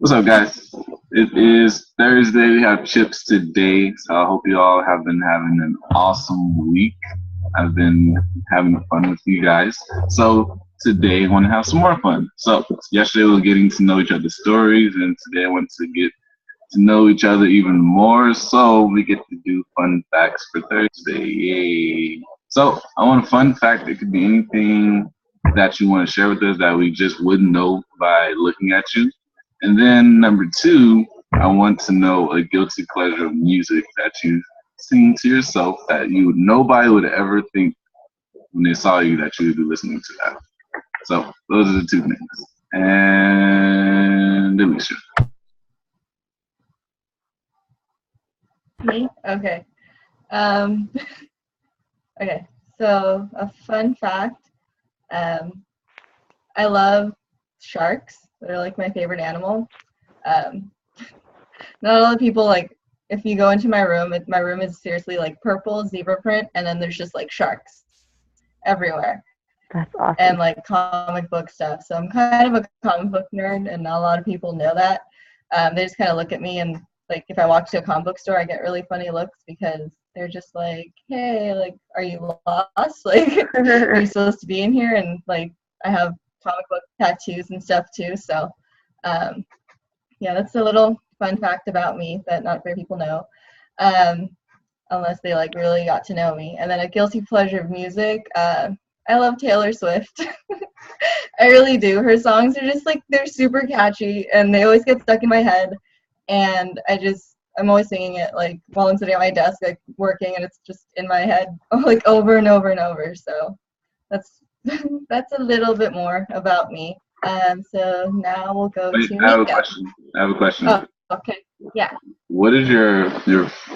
What's up, guys? It is Thursday. We have chips today, so I hope you all have been having an awesome week. I've been having fun with you guys. So today I want to have some more fun. So yesterday we were getting to know each other's stories, and today I want to get to know each other even more. So we get to do fun facts for Thursday. Yay! So I want a fun fact. It could be anything that you want to share with us that we just wouldn't know by looking at you. And then number two, I want to know a guilty pleasure of music that you sing to yourself that nobody would ever think when they saw you that you would be listening to that. So those are the two things. And Alicia. Me? Okay. Um, okay. So a fun fact. Um, I love sharks. They're like my favorite animal. Um, not a lot of people like. If you go into my room is seriously like purple zebra print, and then there's just like sharks everywhere, That's awesome. and like comic book stuff. So I'm kind of a comic book nerd, and not a lot of people know that. They just kind of look at me and like if I walk to a comic book store, I get really funny looks because they're just like, "Hey, like, are you lost? Like, are you supposed to be in here?" And like, I have comic book tattoos and stuff too. So, um, yeah, that's a little fun fact about me that not very people know, um, unless they like really got to know me. And then a guilty pleasure of music. I love Taylor Swift. I really do. Her songs are just like they're super catchy and they always get stuck in my head. And I'm always singing it like while I'm sitting at my desk like working and it's just in my head like over and over and over. So that's that's a little bit more about me. So now we'll go Wait, to I have a Mika. question. I have a question. Oh, okay. Yeah. What is your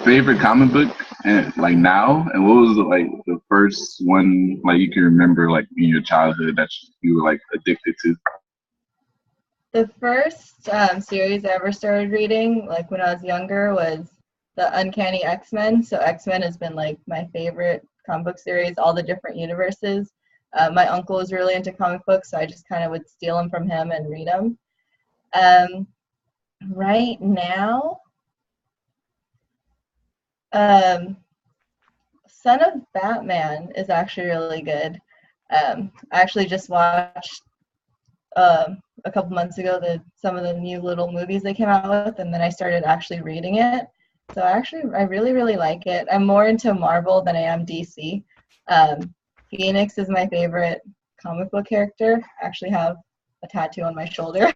favorite comic book and like now? And what was like the first one like you can remember like in your childhood that you were like addicted to? The first series I ever started reading, like when I was younger, was the Uncanny X-Men. So X-Men has been like my favorite comic book series, all the different universes. My uncle was really into comic books, so I just kind of would steal them from him and read them. Um, right now, um, Son of Batman is actually really good. I actually just watched a couple months ago some of the new little movies they came out with, and then I started actually reading it. So I really really like it. I'm more into Marvel than I am DC. Phoenix is my favorite comic book character. I actually have a tattoo on my shoulder.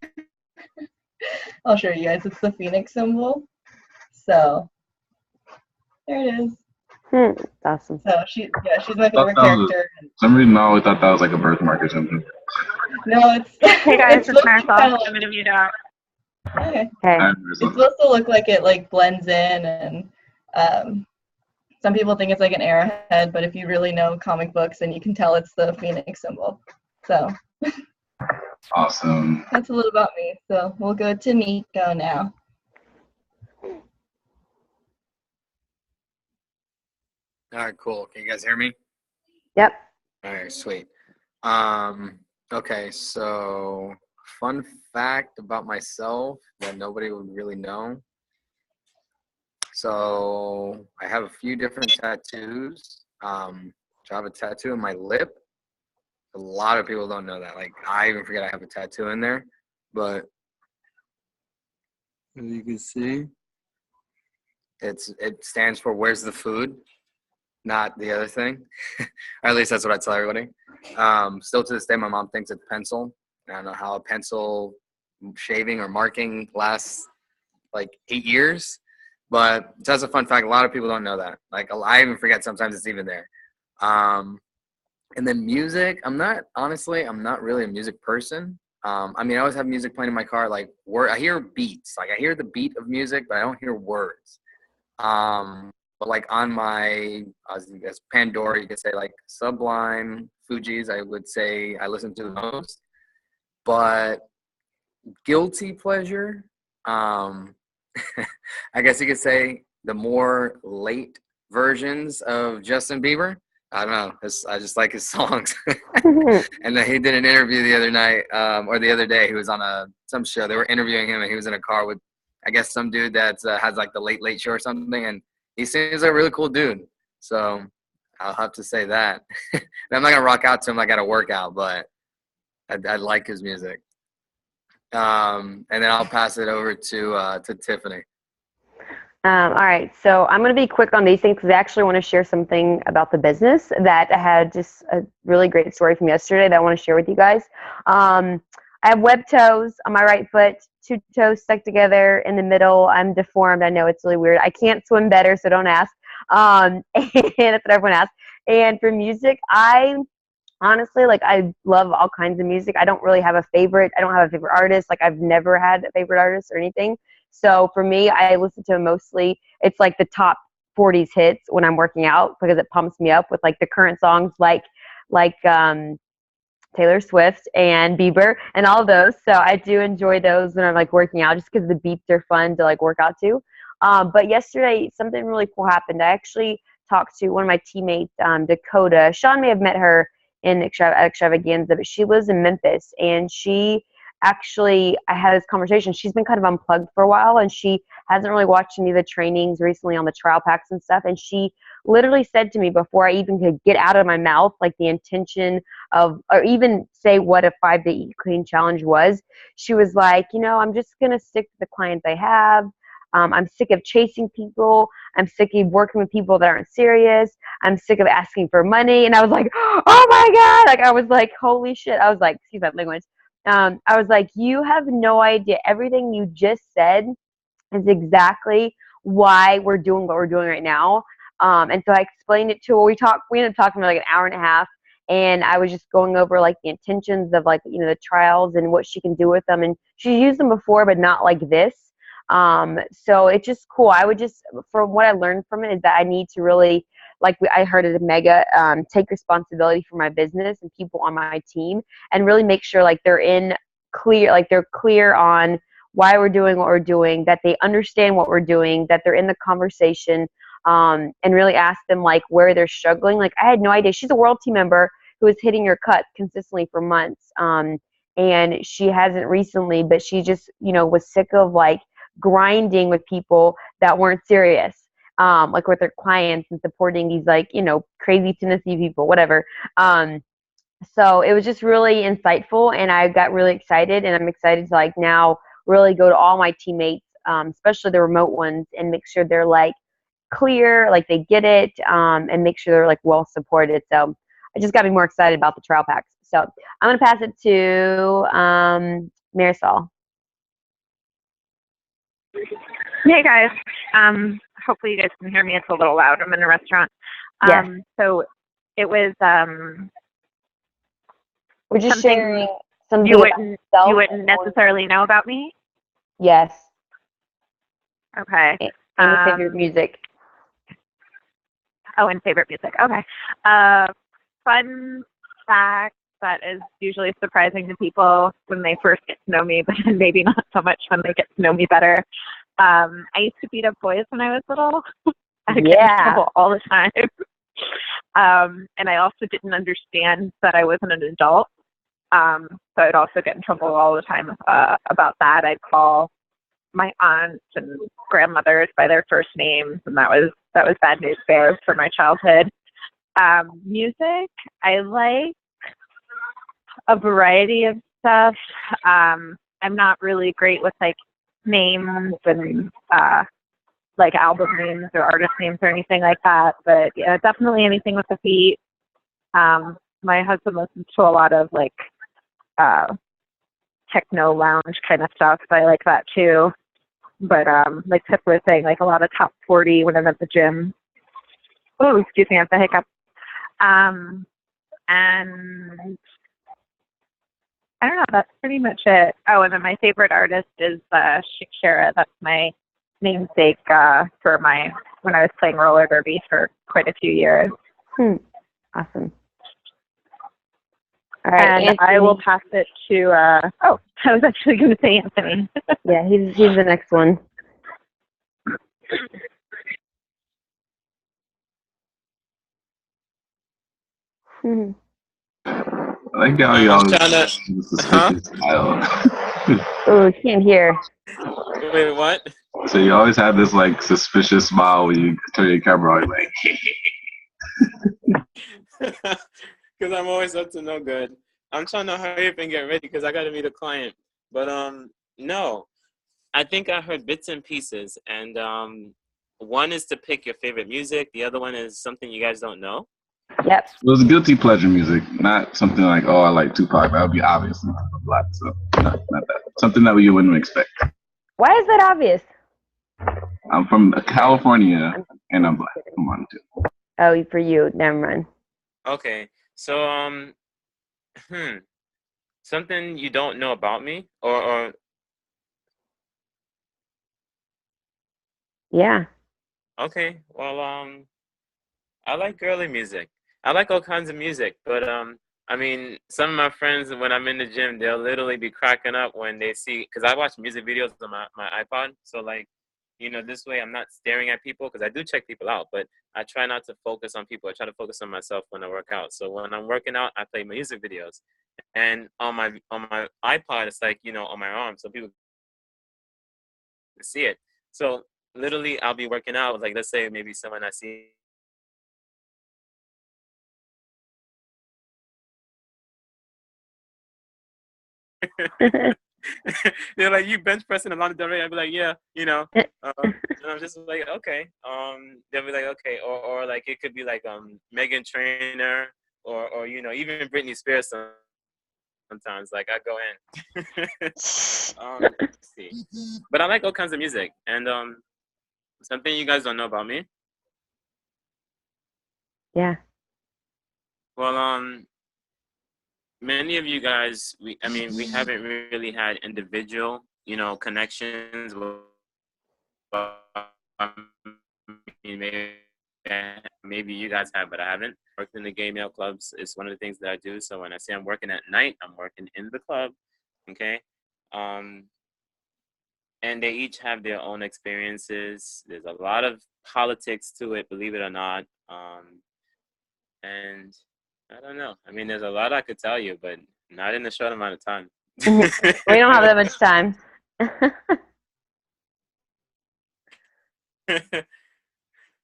I'll show you guys. It's the Phoenix symbol. So there it is. Awesome. So she's my Thought favorite that was character. for some reason I always thought that was like a birthmark or something. No, it's Hey guys, it's it's supposed to kind Marisol. of I'm gonna mute out. okay. Okay. It's supposed to look like it like blends in and some people think it's like an arrowhead, but if you really know comic books then you can tell it's the Phoenix symbol. So Awesome. that's a little about me. So we'll go to Nico now. All right, cool. Can you guys hear me? Yep. All right, sweet. Okay, so fun fact about myself that nobody would really know. So I have a few different tattoos. So I have a tattoo in my lip. A lot of people don't know that. Like I even forget I have a tattoo in there. But as you can see, it stands for "Where's the food?" Not the other thing. Or at least that's what I tell everybody. Still to this day, my mom thinks it's pencil. I don't know how a pencil shaving or marking lasts like 8 years. But that's a fun fact. A lot of people don't know that. Like I even forget sometimes it's even there. And then music, I'm not really a music person. I mean, I always have music playing in my car. Like I hear beats. Like I hear the beat of music, but I don't hear words. But like on my, as Pandora, you could say like Sublime, Fugees, I would say I listen to the most. But guilty pleasure, I guess you could say the more late versions of Justin Bieber. I don't know. I just like his songs. And then he did an interview the other night, or the other day. He was on some show. They were interviewing him, and he was in a car with, I guess, some dude that has like the Late Late Show or something. And he seems like a really cool dude. So I'll have to say that. I'm not gonna rock out to him like at a workout, but I like his music. And then I'll pass it over to Tiffany. All right, so I'm going to be quick on these things because I actually want to share something about the business that I had just a really great story from yesterday that I want to share with you guys. I have web toes on my right foot, 2 toes stuck together in the middle. I'm deformed. I know it's really weird. I can't swim better, so don't ask. And that's what everyone asks. And for music, I honestly, like, I love all kinds of music. I don't really have a favorite. I don't have a favorite artist. Like, I've never had a favorite artist or anything. So for me, I listen to mostly, it's like the top 40s hits when I'm working out because it pumps me up with like the current songs like Taylor Swift and Bieber and all those. So I do enjoy those when I'm like working out just because the beats are fun to like work out to. But yesterday, something really cool happened. I actually talked to one of my teammates, Dakota. Sean may have met her in Extravaganza, but she lives in Memphis, and she actually, I had this conversation. She's been kind of unplugged for a while, and she hasn't really watched any of the trainings recently on the trial packs and stuff. And she literally said to me before I even could get out of my mouth, like the intention of, or even say what a 5-day Eat Clean challenge was, she was like, I'm just going to stick to the clients I have. I'm sick of chasing people. I'm sick of working with people that aren't serious. I'm sick of asking for money. And I was like, oh my God. Like, I was like, holy shit. I was like, excuse my language. I was like, you have no idea. Everything you just said is exactly why we're doing what we're doing right now. And so I explained it to her. We ended up talking for like an hour and a half. And I was just going over like the intentions of like, the trials and what she can do with them. And she's used them before, but not like this. So it's just cool. I would just, from what I learned from it, is that I need to really, like I heard it at Mega, take responsibility for my business and people on my team, and really make sure like they're clear on why we're doing what we're doing, that they understand what we're doing, that they're in the conversation, and really ask them like where they're struggling. Like, I had no idea. She's a world team member who was hitting her cut consistently for months. And she hasn't recently, but she just, was sick of like grinding with people that weren't serious, like with their clients, and supporting these like, crazy Tennessee people, whatever. So it was just really insightful, and I got really excited, and I'm excited to like now really go to all my teammates, especially the remote ones, and make sure they're like clear, like they get it, and make sure they're like well supported. So I just got me more excited about the trial packs. So I'm going to pass it to Marisol. Hey guys, hopefully you guys can hear me. It's a little loud. I'm in a restaurant. Yes. So it was we're just something sharing something you wouldn't necessarily know about me. Yes. Okay. And your favorite music. Oh, and favorite music. Okay. Fun fact that is usually surprising to people when they first get to know me, but maybe not so much when they get to know me better. I used to beat up boys when I was little. I get in trouble all the time. And I also didn't understand that I wasn't an adult. So I'd also get in trouble all the time about that. I'd call my aunts and grandmothers by their first names, and that was bad news bears for my childhood. Music, I like a variety of stuff. I'm not really great with like names and like album names or artist names or anything like that, but yeah, definitely anything with a beat. My husband listens to a lot of like techno lounge kind of stuff, so I like that too. But like Pip was saying, like a lot of top 40 when I'm at the gym. Oh, excuse me, I have the hiccup. And I don't know, that's pretty much it. Oh, and then my favorite artist is Shakira. That's my namesake for when I was playing roller derby for quite a few years. Awesome. All right, and Anthony. I will pass it to, I was actually going to say Anthony. Yeah, he's the next one. Mhm. I like how you I'm always trying have to. the Huh? suspicious smile. Ooh, can't hear. Wait, what? So you always have this like suspicious smile when you turn your camera on, like. Because I'm always up to no good. I'm trying to hurry up and get ready because I got to meet a client. But no, I think I heard bits and pieces, and one is to pick your favorite music. The other one is something you guys don't know. Yep. It was guilty pleasure music, not something like, oh, I like Tupac. That would be obvious a lot. So, no, not that. Something that you wouldn't expect. Why is that obvious? I'm from California, I'm and I'm black. kidding. Come on, too. Oh, for you. Never mind. Okay, so something you don't know about me, or Yeah. okay, well I like girly music. I like all kinds of music, but I mean, some of my friends when I'm in the gym, they'll literally be cracking up when they see because I watch music videos on my iPod. So like, this way I'm not staring at people because I do check people out, but I try not to focus on people. I try to focus on myself when I work out. So when I'm working out, I play music videos, and on my iPod, it's like on my arm, so people can see it. So literally, I'll be working out. Like let's say maybe someone I see they're like, you bench pressing a lot of direct. I'd be like, yeah, and I'm just like, okay. They'll be like, okay, or like it could be like Megan Trainor or even Britney Spears sometimes. Like I go in. Let's see, but I like all kinds of music and something you guys don't know about me. Yeah. Well, many of you guys, we haven't really had individual, connections. Well, I mean, maybe you guys have, but I haven't. Worked in the gay male clubs is one of the things that I do. So when I say I'm working at night, I'm working in the club. Okay. Um, and they each have their own experiences. There's a lot of politics to it, believe it or not. And I don't know. I mean, there's a lot I could tell you, but not in a short amount of time. We don't have that much time.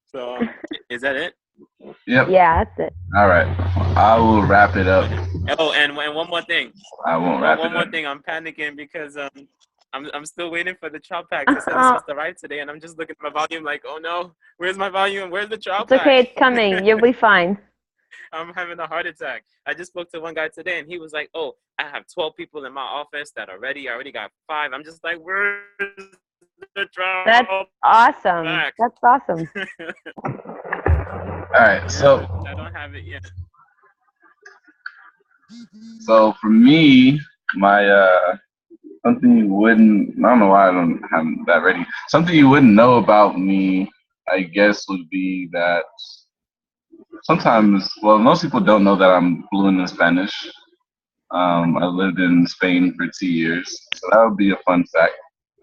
So, is that it? Yep. Yeah, that's it. All right. I will wrap it up. Oh, and one more thing. I won't wrap One it more up. thing. I'm panicking because I'm still waiting for the trial pack. They said it's supposed to arrive today, and I'm just looking at my volume like, oh no, where's my volume? Where's the trial It's okay. pack? It's coming. You'll be fine. I'm having a heart attack. I just spoke to one guy today, and he was like, oh, I have 12 people in my office that are ready. I already got 5. I'm just like, where's the trial That's awesome. pack? That's awesome. All right. So, I don't have it yet. for me, my something you wouldn't. I don't know why I don't have that ready. Something you wouldn't know about me, I guess, would be that sometimes. Well, most people don't know that I'm fluent in Spanish. I lived in Spain for 2 years, so that would be a fun fact.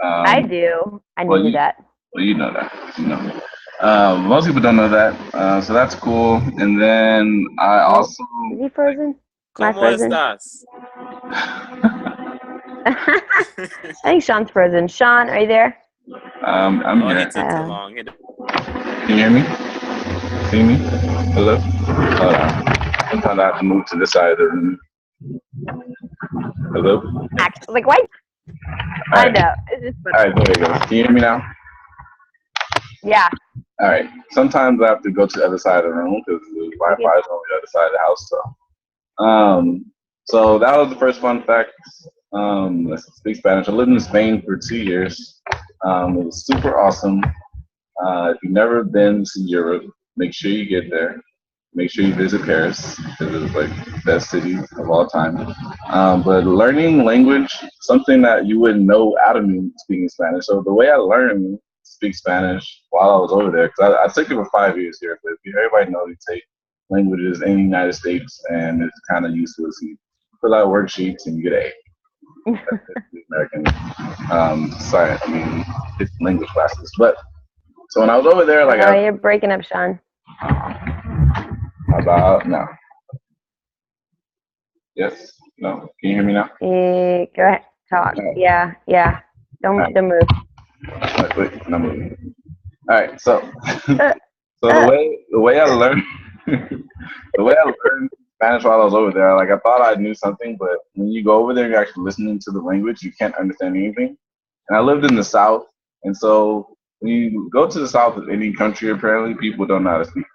I do. I Well, knew you, that. well, you know that. You know. Most people don't know that, so that's cool. And then I Oh, also. is he frozen? Am I ¿Cómo frozen? estás? I think Sean's frozen. Sean, are you there? I'm Oh, he here. took too long. Can you hear me? See me? Hello? Hold on. Sometimes I have to move to this side of the room. Hello? Like, why? All I right. know. It's just All right, there we go. Can you hear me now? yeah. All right. Sometimes I have to go to the other side of the room because the Wi-Fi is on the other side of the house. So that was the first fun fact. I speak Spanish. I lived in Spain for 2 years. It was super awesome. If you've never been to Europe, make sure you get there. Make sure you visit Paris because it's like the best city of all time. But learning language, something that you wouldn't know out of me speaking Spanish. So the way I learned to speak Spanish while I was over there, because I took it for 5 years here, but everybody knows you take languages in the United States and it's kind of useless. You fill out worksheets and you get an A. That's the American it's language classes. But so when I was over there, like Oh, you're breaking up, Sean. about no. Yes. No. Can you hear me now? Go ahead. Talk. All right. Yeah. Yeah. All right. Don't move. Wait, no moving. All right. So, Uh, so uh. the way I learned the way I learned Spanish while I was over there, like I thought I knew something, but when you go over there, and you're actually listening to the language, you can't understand anything. And I lived in the South, and so when you go to the South of any country, apparently people don't know how to speak.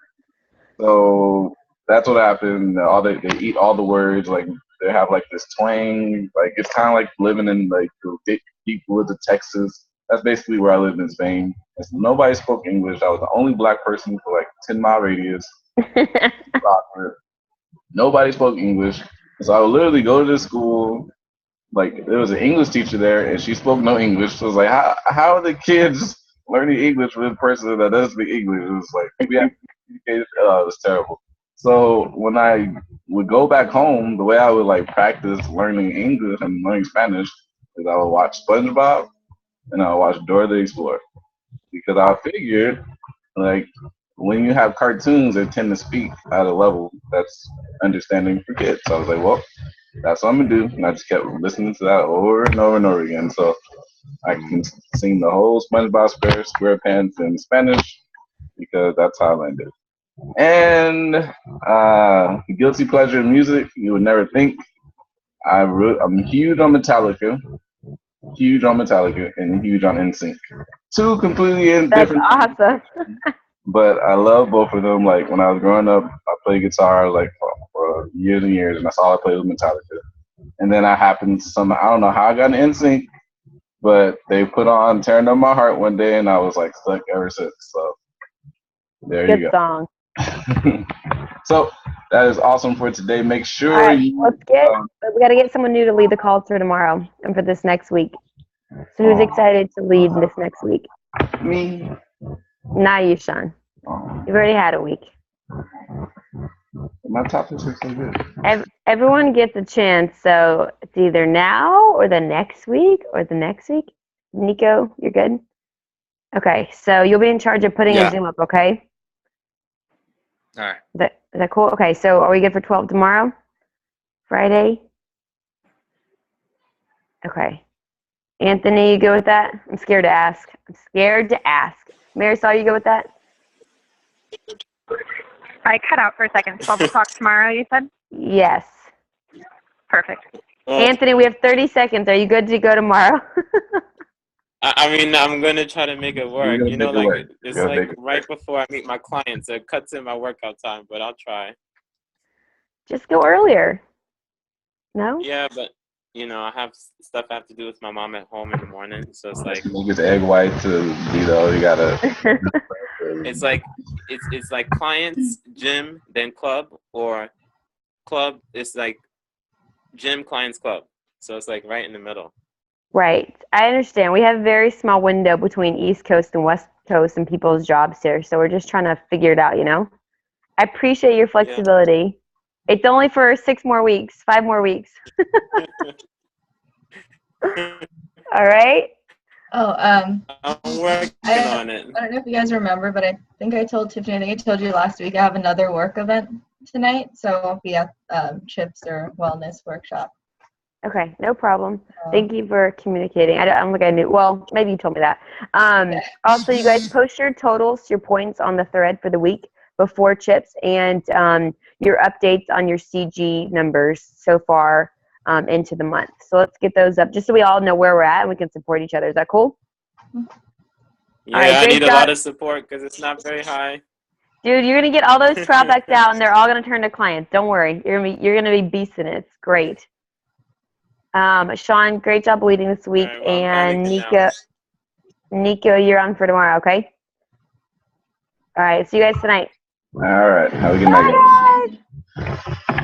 So that's what happened. They eat all the words. Like they have like this twang. Like it's kind of like living in like the deep woods of Texas. That's basically where I lived in Spain. And so nobody spoke English. I was the only black person for like 10-mile radius. Nobody spoke English. So I would literally go to this school. Like there was an English teacher there, and she spoke no English. So I was like, how are the kids learning English with a person that doesn't speak English? It was like we have to communicate. It was terrible. So when I would go back home, the way I would like practice learning English and learning Spanish is I would watch SpongeBob and I would watch Dora the Explorer because I figured like when you have cartoons, they tend to speak at a level that's understanding for kids. So I was like, well, that's what I'm gonna do, and I just kept listening to that over and over and over again. So I can sing the whole SpongeBob SquarePants in Spanish because that's how I learned it. And guilty pleasure music, you would never think. I'm huge on Metallica, and huge on NSYNC. Two completely That's different. awesome. But I love both of them. Like when I was growing up, I played guitar like for years and years, and that's all I played was Metallica. And then I happened to I don't know how I got in NSYNC, but they put on "Tearing Up My Heart" one day, and I was like stuck ever since. So there Good you song. go. So that is awesome for today. Make All sure right, you. we got to get someone new to lead the calls for tomorrow and for this next week. So who's excited to lead this next week? Me. Not you, Sean. You've already had a week. My topics are so good. Everyone gets a chance, so it's either now or the next week or the next week. Nico, you're good? Okay, so you'll be in charge of putting a Zoom up, okay? All right. Is that cool? Okay, so are we good for 12 tomorrow? Friday? Okay. Anthony, you go with that? I'm scared to ask. Marisol, you go with that? I cut out for a second. 12 o'clock tomorrow, you said? Yes. Perfect. Well, Anthony, we have 30 seconds. Are you good to go tomorrow? I mean, I'm gonna try to make it work. You're You gonna know, make it like work. it's You're gonna like make it right before I meet my clients, it cuts in my workout time. But I'll try. Just go earlier. No? Yeah, but you know, I have stuff I have to do with my mom at home in the morning, so it's like Make his egg white to be though. You gotta. it's like it's like clients, gym, then club, or club. It's like gym, clients, club. So it's like right in the middle. Right. I understand. We have a very small window between East Coast and West Coast and people's jobs here, so we're just trying to figure it out, you know? I appreciate your Yeah. flexibility. It's only for 5 more weeks. All right? Oh, I'm working on it. I don't know if you guys remember, but I think I told Tiffany, I think I told you last week I have another work event tonight, so I won't be at Chyps or Wellness Workshop. Okay, no problem. Thank you for communicating. I don't think I knew. Well, maybe you told me that. Also, you guys post your totals, your points on the thread for the week before Chyps, and your updates on your CG numbers so far into the month. So let's get those up just so we all know where we're at and we can support each other. Is that cool? Yeah, All right, I great need a job. lot of support because it's not very high. Dude, you're gonna get all those trial backs out, and they're all gonna turn to clients. Don't worry, you're gonna be beasting it. It's great. Sean, great job leading this week, All right, well, I'm and panicking now. Nico, you're on for tomorrow. Okay. All right. See you guys tonight. All right. Have a good night, guys. Bye.